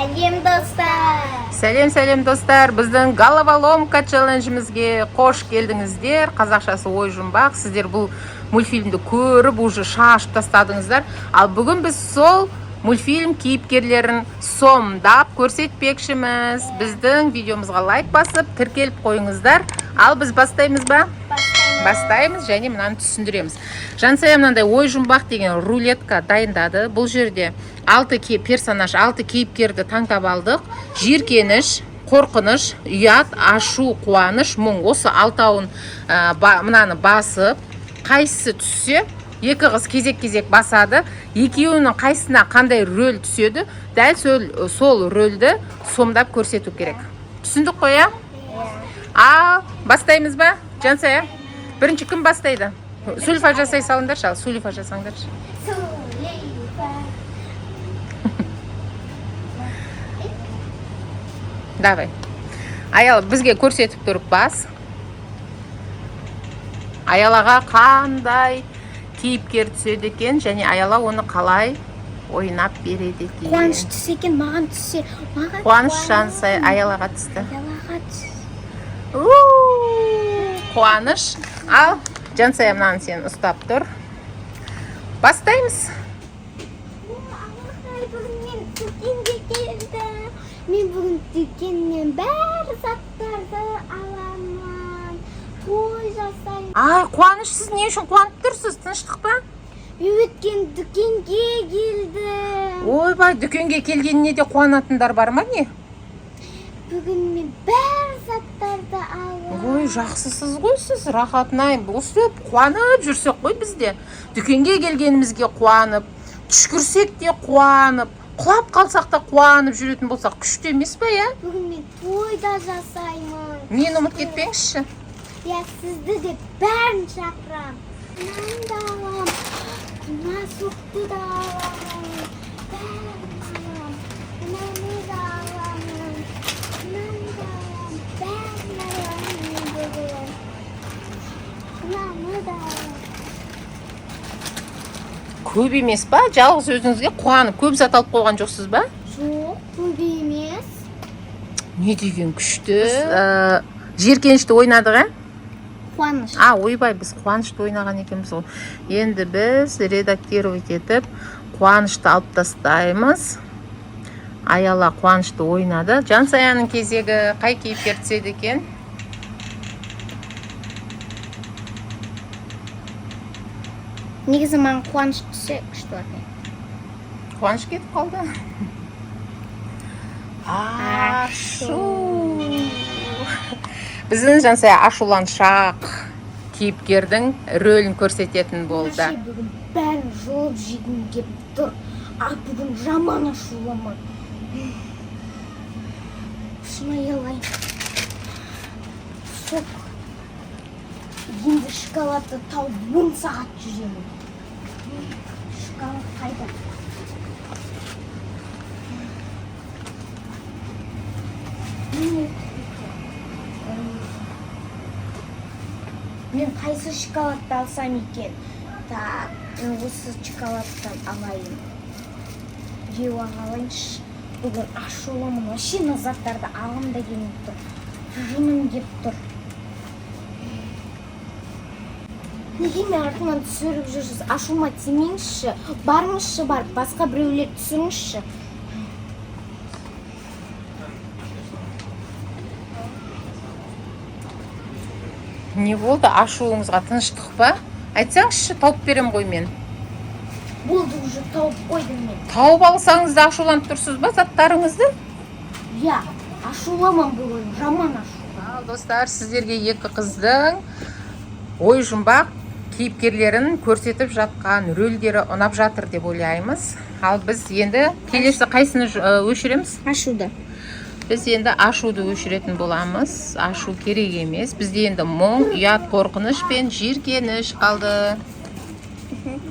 Сәлем достар. Сәлем достар, біздің головоломка челленджімізге қош келдіңіздер. Қазақшасы ой жұмбақ. Сіздер бұл мультфильмді көріп, уже шашып тастадыңыздар. Ал бүгін біз сол мультфильм кейіпкерлерін сомдап көрсетпекшіміз. Біздің видеомызға лайк басып, тіркеліп қойыңыздар. Ал біз бастаймыз ба? Бастаймыз және мынаны түсіндіреміз. Жансая мынандай ой жұмбақ деген рулетка дайындады. Бұл жерде 6 персонаж, 6 кейіпкерді таңдап алдық. Жиіркеніш, қорқыныш, ұят, ашу, қуаныш, мұң. Осы 6-ауын мынаны басып, қайсысы түссе, екі қыз кезек-кезек басады. Екеуінің қайсысына қандай рөл түседі, дәл сол рөлді сомдап көрсету керек. Түсіндік қой, а? Ал, бастаймыз ба? Жансая, бірінші кім бастайды? Сульфа жасай салыңдаршы, ал сульфа жасаңдаршы. Давай. Аял бізге көрсетіп тұрып бас. Аялаға қандай кейіпкер түседі екен, және Аяла оны қалай ойнап береді екен. Қуаныш түссе екен, маған түссе. Қуаныш Жансая Аялаға түсті. Аялаға түссе. Қуаныш. Ал, Жансая мынаны сен ұстап тұр. Бастаймыз. Мен бүгін дүкеннен бәр заттарды аламын. Той жасаймын. Ай, Қуаныш, сіз не үшін қуанып тұрсыз? Тыныштық па? Мен өткен дүкенге келдім. Ойбай, дүкенге келгеніне де қуанатындар бар ма не? Бүгін мен бәр заттарды аламын. Ой, жақсысыз ғой сіз, рахатынай. Өстіп қуанып жүрсек қой бізде. Дүкенге келгенімізге қуанып, түшкірсек те қуанып, құлап қалсақ та қуанып жүретін болсақ күшті емес па, я? Бүгін мен тойда жасаймын. Мені ұмыт кетпеңізші. Я сізді де бәрін шақырам. Нан да алам, мына суқты да аламын. Бәрін алам, мынаны да аламын. Нан да алам, бәрін аламын бүгін. Мынаны да алам. Көп емес па? Жалғыз өзіңізге қуанып, көп зат алып қойған жоқсыз ба? Жоқ, көп емес. Не деген күшті. Жиіркенішті ойнадық, ә? Қуаныш. Ойбай, біз қуанышты ойнаған екенбіз ғой. Енді біз редактировать етіп, қуанышты алып тастаймыз. Аяла қуанышты ойнады. Жансаяның кезегі қай кейіпкер түседі екен? Негізі маған қуаныш түссе күшті болатын. Қуаныш кетіп қалды. Ашу. Біздің Жансая ашуланшақ кейіпкердің рөлін көрсететін болды. Бүгін бәрін жолып жегім кеп тұр. Бүгін жаман ашуламын. Шына елай. Шок. Енді шоколадты тауып 10 сағат жүремін. Шоколад қайда? Мен қайсы шоколадты алсам екен? Так, осы шоколадтан алайын. Жеу ағалайыншы. Бүгін ашуламын. Вообще назаттарды алым да келмей тұр. Жыным кеп тұр. Неге мен артынан түсіріп жүрсіз? Ашума тимеңізші. Барыңызшы барып, басқа біреулер түсіріңізші. Не болды? Ашуыңызға тыныштық па? Айтсаңызшы, тауып берем ғой мен. Болды, уже тауып қойдым мен. Тауып алсаңыз да ашуланып тұрсыз ба заттарыңызды? Я, ашуламан бүгін, жаман ашу. Ал достар, сіздерге екі қыздың ой жұмбақ кейіпкерлерін көрсетіп жатқан рөлдері ұнап жатыр деп ойлаймыз. Ал біз енді келесі қайсыны өшіреміз? Ашуды. Біз енді ашуды өшіретін боламыз. Ашу керек емес. Бізде енді мұң, ұят, қорқыныш пен жиіркеніш қалды.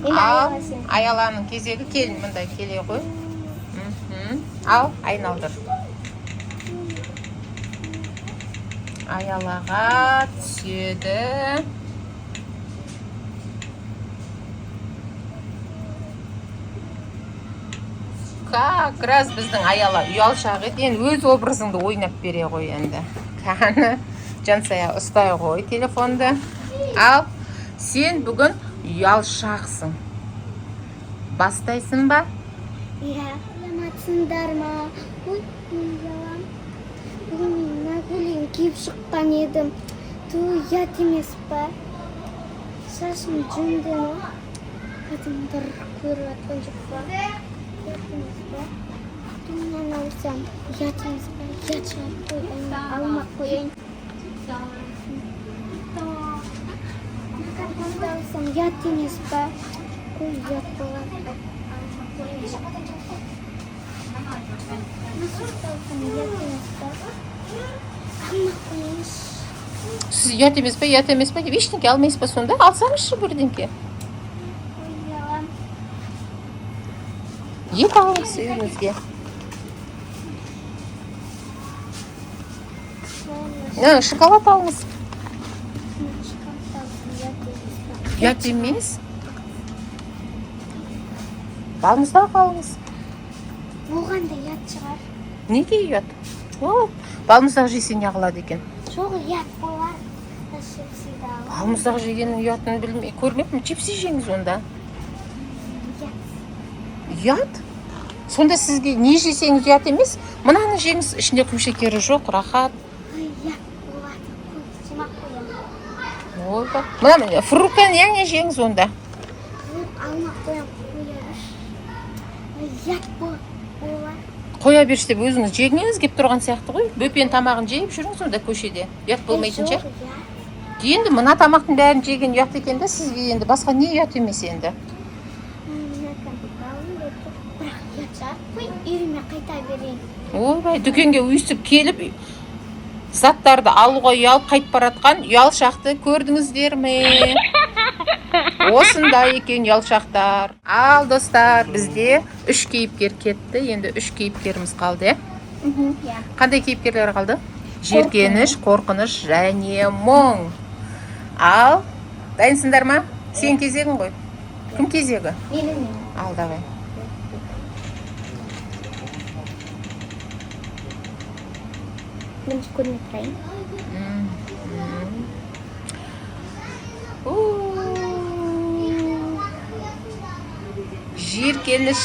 Ал Аяланың кезегі, келін мындай келе ғой. Ал айналдыр. Аялаға түседі. как раз біздің Аяла ұялшақ еді. Енді өз образыңды ойнап бере ғой енді. Қаны Жансая ұстай ғой телефонды. Ал, сен бүгін ұялшақсың. Бастайсың ба? Иә, ұяматсыңдар ма? Ой, мен ұялам. Бүгін мен нагулин киіп шыққан едім. Ұят емес па? Шашым жүнді ма? Адамдар көріп атқан жоқ па? Ұят емес па? Түннен алсам, ұят емес па? Ұят шығарып қойайын, алмақ қойайын. Картонды алсам, ұят емес па? Ой, ұят болады. Алмақ қойайын. Мысықты алсам, ұят емес па? Алмақ қойайыншы. Сіз ұят емес па, ұят емес па деп ештеңке алмайсыз ба сонда? Алсаңызшы бірдеңке. Ет алыңыз үйіңізге. Шоколад алыңыз. Ұят емес. Балыңызда қалыңыз. Оған да ұят шығар. Неге ұят? Балыңыздағы жесен не қылады екен? Жоқ, ұят болар. Чипсиді ал. Балыңыздағы жегеннің ұятын білмей көрмеппін. Чипси жеңіз онда. Ұят? Сонда сізге не жесеңіз ұят емес? Мынаны жеңіз, ішінде құмшекері жоқ, рахат. Ұят болады. Жемақ қоямын. Ойба. Мына фруктаны не жеңіз онда? Алмақ қоямын. Ұят болады. Қоя берші деп өзіңіз жегіңіз кеп тұрған сияқты ғой. Бөпен тамағын жейіп жүріңіз онда көшеде. Ұят болмайтынша. Енді мына тамақтың бәрін жеген ұят екен де, сізге енді басқа не ұят емес енді? Үйіме қайта берейін. Ойбай, дүкенге үйсіп келіп, заттарды алуға ұялып қайтып баратқан ұялшақты көрдіңіздер ме? Осындай екен ұялшақтар. Ал достар, бізде 3 кейіпкер кетті. Енді 3 кейіпкеріміз қалды. Қандай кейіпкерлер қалды? Жиіркеніш, қорқыныш және мұң. Ал, дайынсыңдар ма? Сен кезегің ғой. Кім кезегі? Менің. Ал, давай. Мен көрмей тұрайын. Жиіркеніш.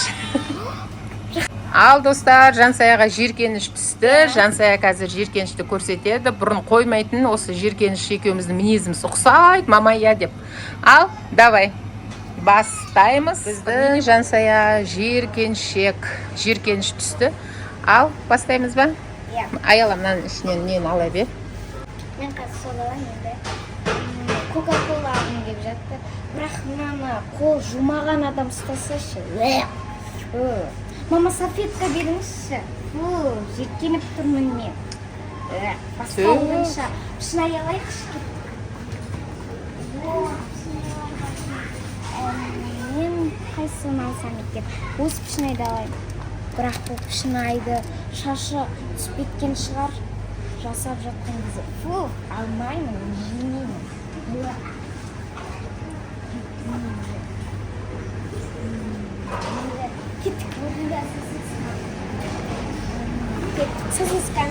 Ал достар, Жансаяға жиіркеніш түсті. Жансая қазір жиіркенішті көрсетеді. Бұрын қоймайтын осы жиіркеніш екеуміздің мінезіміз ұқсайды, мамая деп. Ал, давай. Бастаймыз. Біздің Жансая жиіркеніш түсті. Ал, бастаймыз ба? Аяла, мынаның ішінен нені ала бер. Мен қазір сол алайын енді. Кока-кола алғым келіп жатты. Бірақ мынаны қол жумаған адам ұстасашы. Мама, салфетка беріңізші. Жиіркеніп тұрмын мен. Басқа ойынша шынай алайықшы. Мен қайсысын алсам екен? Осы пішінайды алайын. Бірақ бұл пішінайды шашы түсіп кеткен шығар. Жасап жатқан кезде. Алмаймын, жемеймін. Кеттік, бүгінгі сосиска.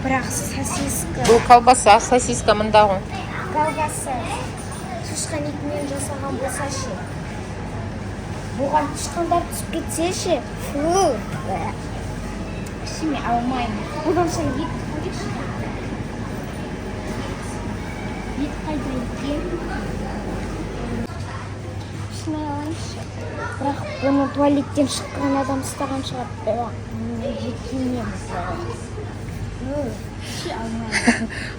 Бірақ сосиска. Бұл колбаса, сосиска мында ғой. Колбаса. Шашқан етімен жасаған болса ше. Бұған тышқандар түсіп кетсе ше. Ішіме алмаймын. Бұдан сән ет қойшы. Ет қайда екен? Ішіме алайыншы. Бірақ бұны туалеттен шыққан адам ұстаған шығар. Жекенеміз.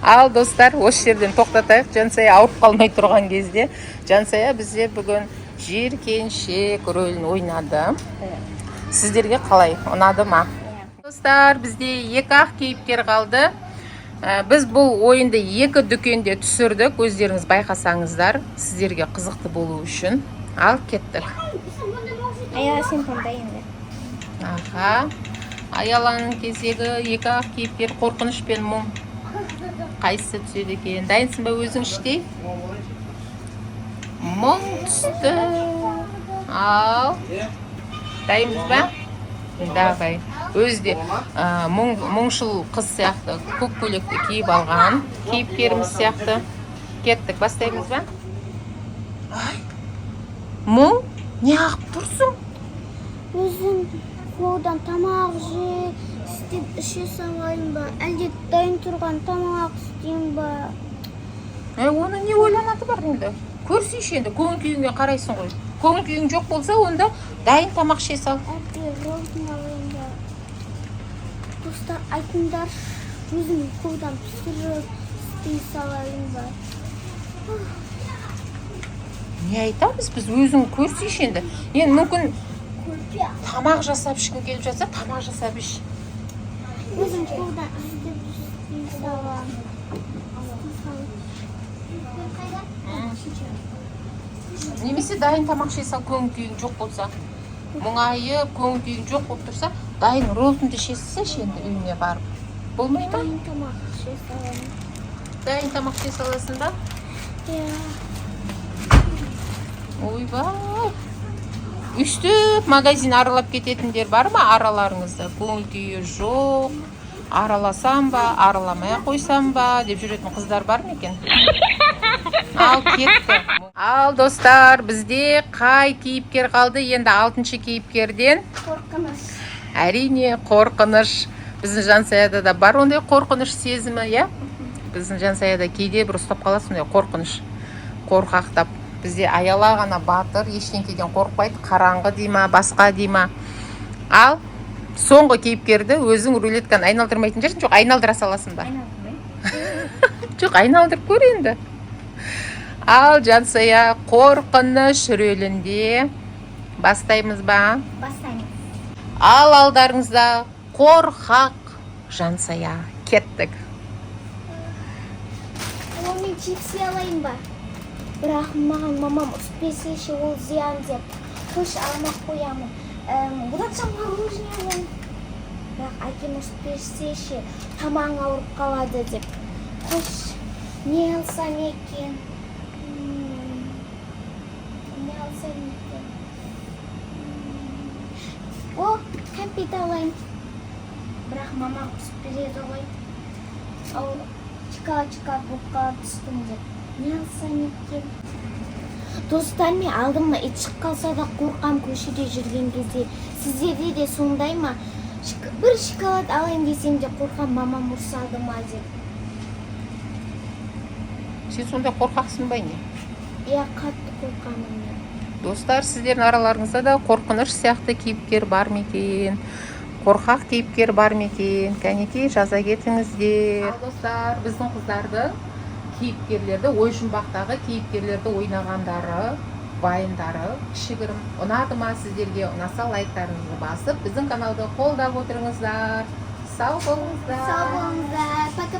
Ал достар, осы жерден тоқтатайық. Жансая ауырып қалмай тұрған кезде. Жансая бізде бүгін жиіркенішек рөлін ойнады. Сіздерге қалай? Ұнады ма? Достар, бізде 2 ақ кейіпкер қалды. Біз бұл ойынды 2 дүкенде түсірдік. Өздеріңіз байқасаңыздар, сіздерге қызықты болу үшін. Ал, кеттік. Аяла, сен таңда енді. Аха. Аяланың кезегі 2 ақ кейіпкер қорқыныш пен мұң. Қайсысы түседі екен? Дайынсың ба өзің іштей? Мұң түсті. Ал, Дайынбыз ба? Давай. Өзі де мұңшыл қыз сияқты көк көйлекті киіп алған кейіпкеріміз сияқты. Кеттік, бастаймыз ба? Мұң? Не ағып тұрсың? Өзім қолдан тамақ істеп іше салайын ба? Әлде дайын тұрған тамақ істейін ба? Оны не ойланаты бар енді? Көрсейші енді, көңіл күйіңе қарайсың ғой. Көңіл күйің жоқ болса, онда дайын тамақ іше сал. Әлде роллтың алайын ба? Достар, айтыңдар, өзім қолдан пісіріп істей салайын ба? Не айтамыз біз, өзің көрсейші енді. Енді мүмкін тамақ жасап ішкің келіп жатса, тамақ жасап іш. Өзім қолдан істей салайын. Немесе дайын тамақ іше сал, көңіл күйің жоқ болса. Мұңайып, көңіл күйің жоқ болып тұрса, дайын роллтыңды іше салшы енді үйіне барып. Болмай ма? Дайын тамақ іше салайын. Дайын тамақ іше саласың ба? Ойбай. Үстіп магазин аралап кететіндер бар ма араларыңызда? Көңіл күйі жоқ, араласам ба, араламай қойсам ба деп жүретін қыздар бар ма екен? Ал кетті. Ал достар, бізде қай кейіпкер қалды? Енді 6-шы кейіпкерден Қорқыныш. әрине қорқыныш. Біздің Жансаяда да бар ондай қорқыныш сезімі, иә? Біздің Жансаяда кейде бір ұстап қаласың ондай қорқыныш, қорқақтап. Бізде аяла ғана батыр, ештеңкеден қорқпайды, қараңғы дейма, басқа дейма. Ал соңғы кейіпкерді өзің рулетканы айналдырмайтын жерсің, жоқ, айналдыра саласың ба? Жоқ, айналдырып көр енді. Ал Жансая қорқыныш рөлінде бастаймыз ба? Бастаймыз. Ал алдарыңызда қорқақ Жансая. Кеттік. Мен чипсы алайын ба? Бірақ маған мамам ұспесеші ол зиян деп. Қош алмақ қоямын. Бұдан соң мороженое алайын. Бірақ әкем ұспесеші тамаң ауырып қалады деп. Қош не алсам екен? Не алсам екен? О, кәмпит алайын. Бірақ мамам ұспеседі ғой. Ал чика болып қалып түстім деп. Не алсам екен? Достар, мен алдыма ит шығып қалса да қорқам көшеде жүрген кезде. Сіздерде де сондай ма? Бір шоколад алайын десем де қорқам, мамам ұрсады ма деп. Сен сондай қорқақсың ба не? Иә, қатты қорқамын мен. Достар, сіздердің араларыңызда да қорқыныш сияқты кейіпкер бар ма екен? Қорқақ кейіпкер бар ма екен? Кәнекей жаза кетіңіздер. Ал достар, біздің қыздардың кейіпкерлерді, ой жұмбақтағы кейіпкерлерді ойнағандары, вайндары кішігірім ұнады ма сіздерге? Ұнаса лайктарыңызды басып, біздің каналды қолдап отырыңыздар. Сау болыңыздар. Сау болыңыздар. Пока-пока.